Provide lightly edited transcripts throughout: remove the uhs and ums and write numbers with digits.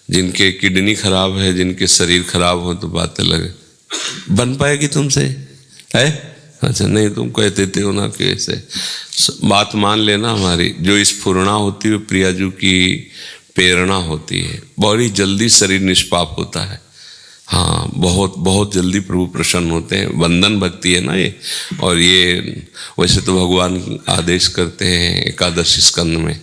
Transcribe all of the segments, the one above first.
जिनके किडनी खराब है, जिनके शरीर खराब हो तो बात अलग है। बन पाएगी तुमसे है? अच्छा नहीं, तुम कहते थे ना कि ऐसे बात मान लेना। हमारी जो स्फुरणा होती है प्रियाजू की प्रेरणा होती है, बड़ी जल्दी शरीर निष्पाप होता है। हाँ, बहुत बहुत जल्दी प्रभु प्रसन्न होते हैं। बंधन भक्ति है ना ये। और ये वैसे तो भगवान आदेश करते हैं एकादशी स्कंद में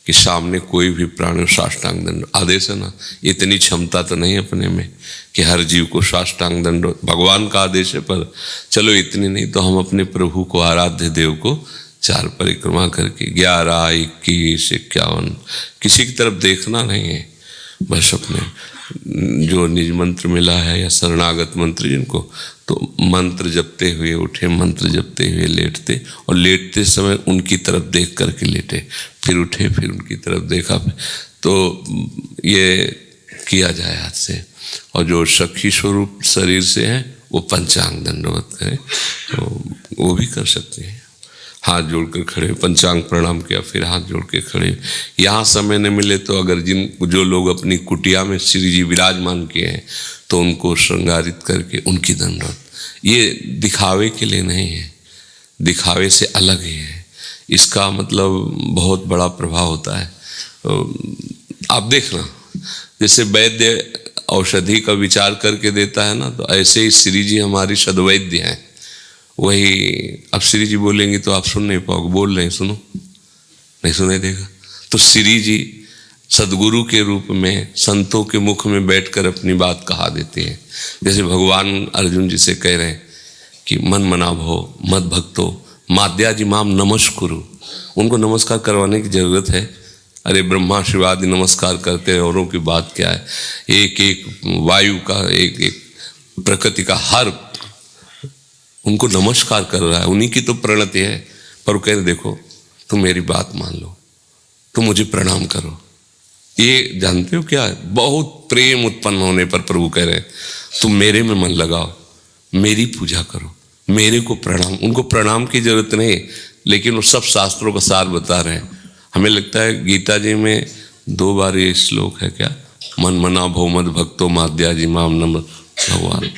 कि सामने कोई भी प्राणी साष्टांग दंड, आदेश है ना। इतनी क्षमता तो नहीं अपने में कि हर जीव को साष्टांग दंड, भगवान का आदेश है, पर चलो इतनी नहीं तो हम अपने प्रभु को, आराध्य देव को 4 परिक्रमा करके 11, 21, 51 किसी की तरफ देखना नहीं है, बस अपने जो निज मंत्र मिला है या शरणागत मंत्र जिनको, तो मंत्र जपते हुए उठे, मंत्र जपते हुए लेटते, और लेटते समय उनकी तरफ देख करके लेटे, फिर उठे, फिर उनकी तरफ देखा। तो ये किया जाए हाथ से। और जो सखी स्वरूप शरीर से है वो पंचांग दंडवत करें, तो वो भी कर सकते हैं। हाथ जोड़कर खड़े, पंचांग प्रणाम किया, फिर हाथ जोड़ के खड़े। यहाँ समय न मिले तो अगर जो लोग अपनी कुटिया में श्री जी विराजमान किए हैं तो उनको श्रृंगारित करके उनकी दंडवत। ये दिखावे के लिए नहीं है, दिखावे से अलग ही है। इसका मतलब बहुत बड़ा प्रभाव होता है। आप देखना, जैसे वैद्य औषधि का विचार करके देता है ना, तो ऐसे ही श्री जी हमारी सद्वैद्य हैं। वही अब श्री जी बोलेंगे तो आप सुन नहीं पाओगे, बोल रहे हैं सुनो, नहीं सुनाई देगा। तो श्री जी सदगुरु के रूप में संतों के मुख में बैठकर अपनी बात कहा देते हैं। जैसे भगवान अर्जुन जी से कह रहे हैं कि मन मना भो मद भक्तो माद्याजी माम नमस्कुरु। उनको नमस्कार करवाने की जरूरत है? अरे ब्रह्मा शिवादि नमस्कार करते हैं, औरों की बात क्या है। एक एक वायु का, एक एक प्रकृति का हर उनको नमस्कार कर रहा है, उन्हीं की तो प्रणति है। पर वो कह रहे देखो तुम मेरी बात मान लो, तुम मुझे प्रणाम करो। ये जानते हो क्या है? बहुत प्रेम उत्पन्न होने पर प्रभु कह रहे हैं तुम मेरे में मन लगाओ, मेरी पूजा करो, मेरे को प्रणाम। उनको प्रणाम की जरूरत नहीं, लेकिन वो सब शास्त्रों का सार बता रहे हैं। हमें लगता है गीता जी में 2 बार ये श्लोक है क्या, मन मना भो मद भक्तो माद्याजी माम नम। भगवान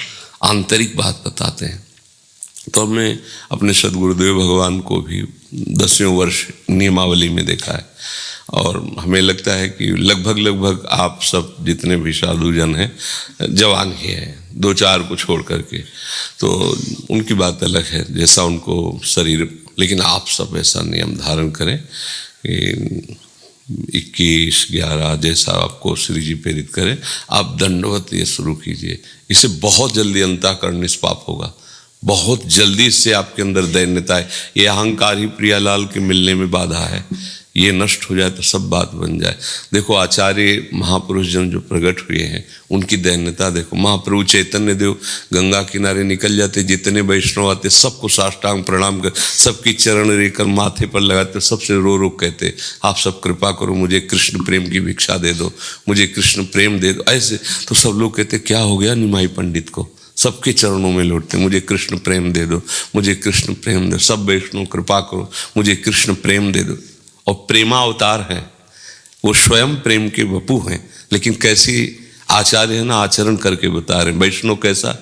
आंतरिक बात बताते हैं। तो हमने अपने सदगुरुदेव भगवान को भी 10वें वर्ष नियमावली में देखा है। और हमें लगता है कि लगभग आप सब जितने भी साधुजन हैं जवान ही हैं, 2-4 को छोड़ करके। तो उनकी बात अलग है, जैसा उनको शरीर। लेकिन आप सब ऐसा नियम धारण करें कि 21-11 जैसा आपको श्री जी प्रेरित करें, आप दंडवत ये शुरू कीजिए। इससे बहुत जल्दी अंतःकरण निष्पाप होगा, बहुत जल्दी इससे आपके अंदर दैन्यता है। ये अहंकार ही प्रियालाल के मिलने में बाधा है। ये नष्ट हो जाए तो सब बात बन जाए। देखो आचार्य महापुरुष जन जो प्रकट हुए हैं उनकी दैन्यता देखो। महाप्रभु चैतन्य देव गंगा किनारे निकल जाते, जितने वैष्णव आते सबको साष्टांग प्रणाम कर, सबकी चरण रेकर माथे पर लगाते, सबसे रो रो कहते आप सब कृपा करो, मुझे कृष्ण प्रेम की भिक्षा दे दो, मुझे कृष्ण प्रेम दे दो। ऐसे तो सब लोग कहते क्या हो गया निमाई पंडित को, सबके चरणों में लौटते मुझे कृष्ण प्रेम दे दो, मुझे कृष्ण प्रेम दो। सब वैष्णव कृपा करो, मुझे कृष्ण प्रेम दे दो। और प्रेमा अवतार है, वो स्वयं प्रेम के वपु हैं। लेकिन कैसी आचार्य है ना, आचरण करके बता रहे। वैष्णव कैसा,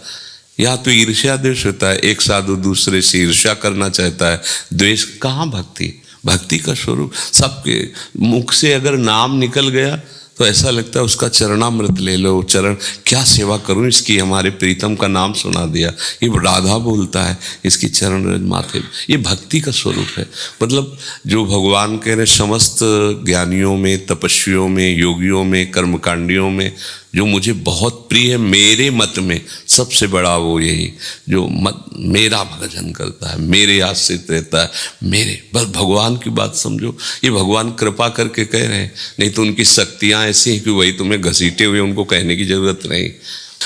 या तो ईर्ष्या द्वेष होता है, एक साधु दूसरे से ईर्ष्या करना चाहता है, द्वेष। कहाँ भक्ति, भक्ति का स्वरूप सबके मुख से अगर नाम निकल गया तो ऐसा लगता है उसका चरणामृत ले लो। चरण क्या सेवा करूं इसकी, हमारे प्रीतम का नाम सुना दिया, ये राधा बोलता है, इसकी चरण रज माथे। ये भक्ति का स्वरूप है। मतलब जो भगवान कह रहे समस्त ज्ञानियों में, तपस्वियों में, योगियों में, कर्मकांडियों में जो मुझे बहुत प्रिय है, मेरे मत में सबसे बड़ा वो यही जो मत मेरा भजन करता है, मेरे आश्रित रहता है, मेरे। बस भगवान की बात समझो। ये भगवान कृपा करके कह रहे हैं, नहीं तो उनकी शक्तियाँ ऐसी हैं कि वही तुम्हें घसीटे हुए, उनको कहने की जरूरत नहीं।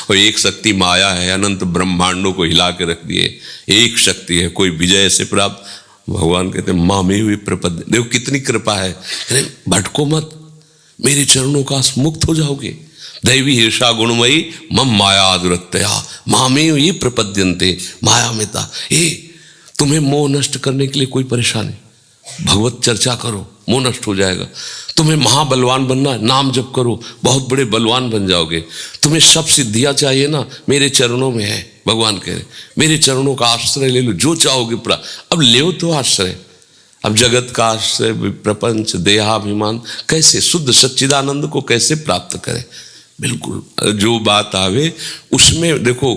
और एक शक्ति माया है, अनंत ब्रह्मांडों को हिला के रख दिए। एक शक्ति है, कोई विजय से प्राप्त। भगवान कहते हैं माँ में हुई प्रपद। देखो कितनी कृपा है, भटको मत, मेरे चरणों का मुक्त हो जाओगे। दैवी ईर्षा गुणमयी मम माया दुरत्या मामे ये प्रपद्यन्ते माया मेता। ये तुम्हें मोह नष्ट करने के लिए कोई परेशानी, भगवत चर्चा करो, मोह नष्ट हो जाएगा। तुम्हें महाबलवान बनना है, नाम जप करो, बहुत बड़े बलवान बन जाओगे। तुम्हें सब सिद्धियां चाहिए ना, मेरे चरणों में है। भगवान कह रहे मेरे चरणों का आश्रय ले लो, जो चाहोगे अब ले तो आश्रय। अब जगत का आश्रय, प्रपंच, देहाभिमान, कैसे शुद्ध सच्चिदानंद को कैसे प्राप्त करें? बिल्कुल जो बात आवे उसमें देखो,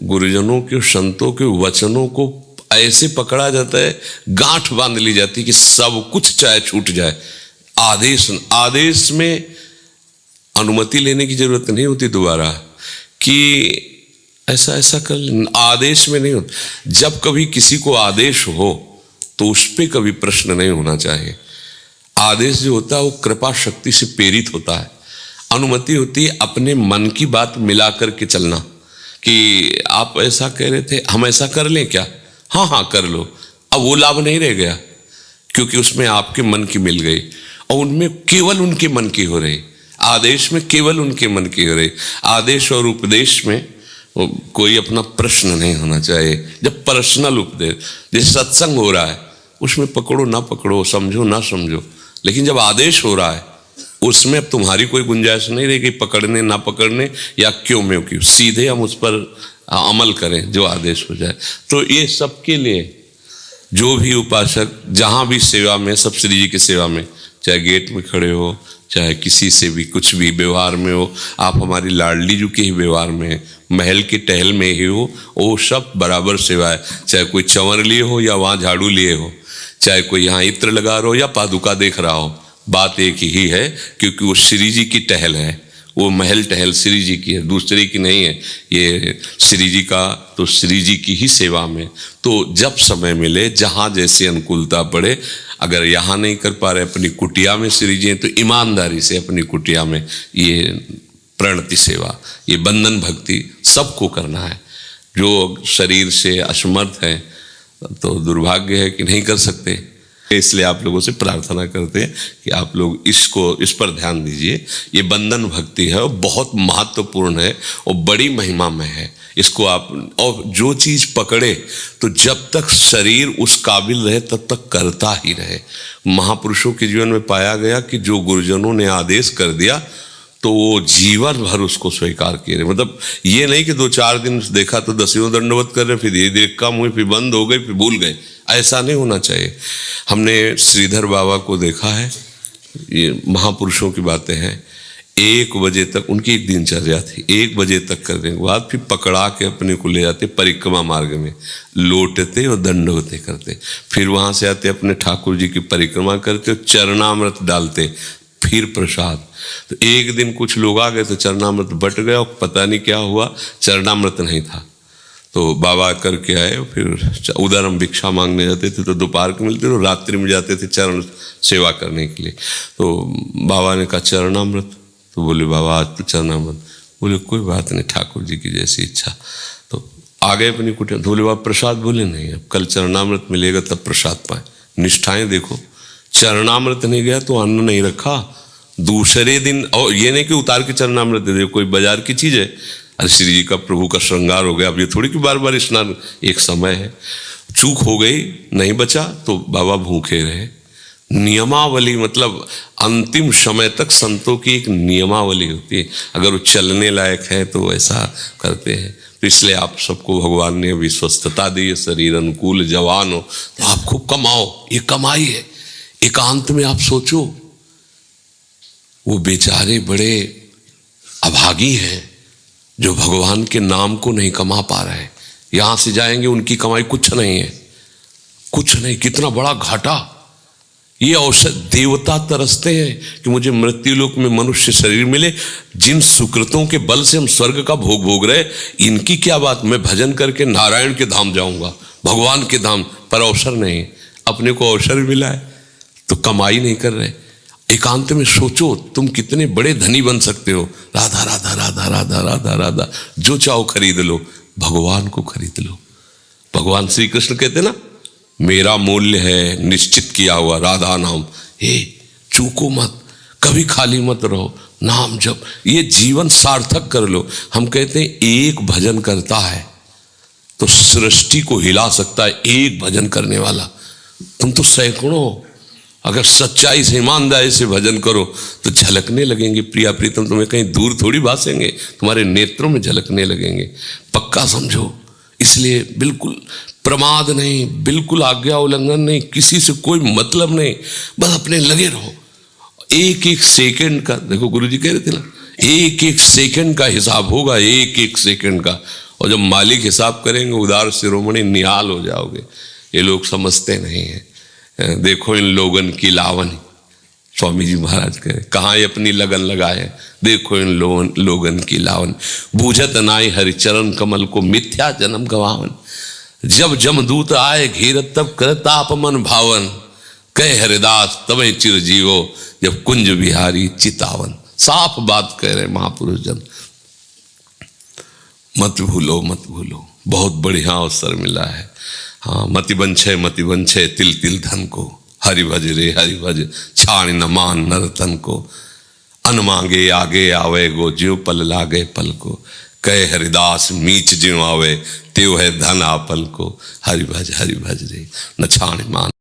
गुरुजनों के, संतों के वचनों को ऐसे पकड़ा जाता है, गांठ बांध ली जाती है कि सब कुछ चाहे छूट जाए। आदेश में अनुमति लेने की जरूरत नहीं होती दोबारा कि ऐसा ऐसा कर, आदेश में नहीं होता। जब कभी किसी को आदेश हो तो उस पर कभी प्रश्न नहीं होना चाहिए। आदेश जो होता है वो कृपा शक्ति से प्रेरित होता है। अनुमति होती है अपने मन की बात मिला करके चलना कि आप ऐसा कह रहे थे, हम ऐसा कर लें क्या? हाँ हाँ कर लो। अब वो लाभ नहीं रह गया क्योंकि उसमें आपके मन की मिल गई और उनमें केवल उनके मन की हो रही। आदेश में केवल उनके मन की हो रही। आदेश और उपदेश में कोई अपना प्रश्न नहीं होना चाहिए। जब पर्सनल उपदेश, जैसे सत्संग हो रहा है, उसमें पकड़ो ना पकड़ो, समझो ना समझो, लेकिन जब आदेश हो रहा है उसमें अब तुम्हारी कोई गुंजाइश नहीं रहेगी पकड़ने ना पकड़ने या क्यों में क्यों। सीधे हम उस पर अमल करें जो आदेश हो जाए। तो ये सबके लिए जो भी उपासक जहाँ भी सेवा में, सब श्री जी की सेवा में, चाहे गेट में खड़े हो, चाहे किसी से भी कुछ भी व्यवहार में हो, आप हमारी लाडली जी के ही व्यवहार में, महल के टहल में ही हो, वो सब बराबर सेवा है। चाहे कोई चंवर लिए हो या वहाँ झाड़ू लिए हो, चाहे कोई यहाँ इत्र लगा रहा हो या पादुका देख रहा हो, बात एक ही है क्योंकि वो श्री जी की टहल है। वो महल टहल श्री जी की है, दूसरे की नहीं है। ये श्री जी का तो श्री जी की ही सेवा में। तो जब समय मिले, जहाँ जैसे अनुकूलता पड़े, अगर यहाँ नहीं कर पा रहे अपनी कुटिया में श्री जी हैं तो ईमानदारी से अपनी कुटिया में ये प्रणति सेवा, ये बंधन भक्ति सबको करना है। जो शरीर से असमर्थ है तो दुर्भाग्य है कि नहीं कर सकते। इसलिए आप लोगों से प्रार्थना करते हैं कि आप लोग इस पर ध्यान दीजिए। ये बंधन भक्ति है और बहुत महत्वपूर्ण है और बड़ी महिमा में है। इसको आप, और जो चीज़ पकड़े तो जब तक शरीर उस काबिल रहे तब तक करता ही रहे। महापुरुषों के जीवन में पाया गया कि जो गुरुजनों ने आदेश कर दिया तो वो जीवन भर उसको स्वीकार किए रहे। मतलब ये नहीं कि 2-4 दिन देखा तो 10वें दंडवत कर रहे, फिर धीरे धीरे कम हुई, फिर बंद हो गई, फिर भूल गए। ऐसा नहीं होना चाहिए। हमने श्रीधर बाबा को देखा है, ये महापुरुषों की बातें हैं। 1 बजे तक उनकी एक दिनचर्या थी, 1 बजे तक करने के बाद फिर पकड़ा के अपने को ले जाते परिक्रमा मार्ग में, लौटते और दंडवतें करते, फिर वहाँ से आते अपने ठाकुर जी की परिक्रमा करते, चरणामृत डालते, फिर प्रसाद। तो एक दिन कुछ लोग आ गए तो चरणामृत बट गया और पता नहीं क्या हुआ, चरणामृत नहीं था। तो बाबा करके आए, फिर उधर हम भिक्षा मांगने जाते थे तो दोपहर को मिलते थे, रात्रि में जाते थे चरण सेवा करने के लिए। तो बाबा ने कहा चरणामृत, तो बोले बाबा आज तो चरणामृत। बोले कोई बात नहीं, ठाकुर जी की जैसी इच्छा। तो आ गए अपनी कुटिया। बोले बाबा प्रसाद? बोले नहीं, अब कल चरणामृत मिलेगा तब प्रसाद पाए। निष्ठाएं देखो, चरणामृत नहीं गया तो अन्न नहीं रखा, दूसरे दिन, और ये नहीं कि उतार के चरणामृत दे दे, कोई बाजार की चीज़ है। अरे श्री जी का प्रभु का श्रृंगार हो गया, अब ये थोड़ी कि बार बार स्नान, एक समय है, चूक हो गई, नहीं बचा तो बाबा भूखे रहे। नियमावली, मतलब अंतिम समय तक संतों की एक नियमावली होती है, अगर वो चलने लायक है तो ऐसा करते हैं। तो इसलिए आप सबको भगवान ने अभी स्वस्थता दी है, शरीर अनुकूल, जवान हो तो आप खूब कमाओ, ये कमाई है। एकांत में आप सोचो, वो बेचारे बड़े अभागी हैं जो भगवान के नाम को नहीं कमा पा रहे हैं। यहाँ से जाएंगे उनकी कमाई कुछ नहीं है, कुछ नहीं, कितना बड़ा घाटा। ये औषध देवता तरसते हैं कि मुझे मृत्युलोक में मनुष्य शरीर मिले, जिन सुकृतों के बल से हम स्वर्ग का भोग भोग रहे, इनकी क्या बात। मैं भजन करके नारायण के धाम जाऊंगा, भगवान के धाम, पर अवसर नहीं। अपने को अवसर मिला है तो कमाई नहीं कर रहे। एकांत में सोचो तुम कितने बड़े धनी बन सकते हो। राधा राधा राधा राधा राधा राधा, जो चाहो खरीद लो, भगवान को खरीद लो। भगवान श्री कृष्ण कहते ना, मेरा मूल्य है निश्चित किया हुआ राधा नाम। हे चूको मत, कभी खाली मत रहो, नाम जप, ये जीवन सार्थक कर लो। हम कहते हैं एक भजन करता है तो सृष्टि को हिला सकता है, एक भजन करने वाला। तुम तो सैकड़ों अगर सच्चाई से ईमानदारी से भजन करो तो झलकने लगेंगे प्रिया प्रीतम, तुम्हें कहीं दूर थोड़ी भासेंगे, तुम्हारे नेत्रों में झलकने लगेंगे। पक्का समझो। इसलिए बिल्कुल प्रमाद नहीं, बिल्कुल आज्ञा उल्लंघन नहीं, किसी से कोई मतलब नहीं, बस अपने लगे रहो। एक एक सेकंड का, देखो गुरुजी कह रहे थे ना, एक एक सेकंड का हिसाब होगा, एक एक सेकंड का। और जब मालिक हिसाब करेंगे उदार शिरोमणि निहाल हो जाओगे। ये लोग समझते नहीं हैं। देखो इन लोगन की लावन, स्वामी जी महाराज कह रहे, कहाँ ये अपनी लगन लगाए। देखो इन लोगन की लावन, बूझत नाई हरिचरण कमल को मिथ्या जन्म गवावन। जब जमदूत आए घेरत तब करत आप मन भावन, कह हरिदास तमें चिर जीवो जब कुंज बिहारी चितावन। साफ बात कह रहे महापुरुष जन, मत भूलो मत भूलो, बहुत बढ़िया अवसर मिला है। हाँ, मति बंछे तिल तिल धन को, हरि भज रे हरि भज छाण न मान नर तन को। अन मांगे आगे आवे गो, ज्यो पल लागे पल को। कहे हरिदास मीच ज्यो आवे, त्यो है धन आपल को। हरि भज रे न छाण मान।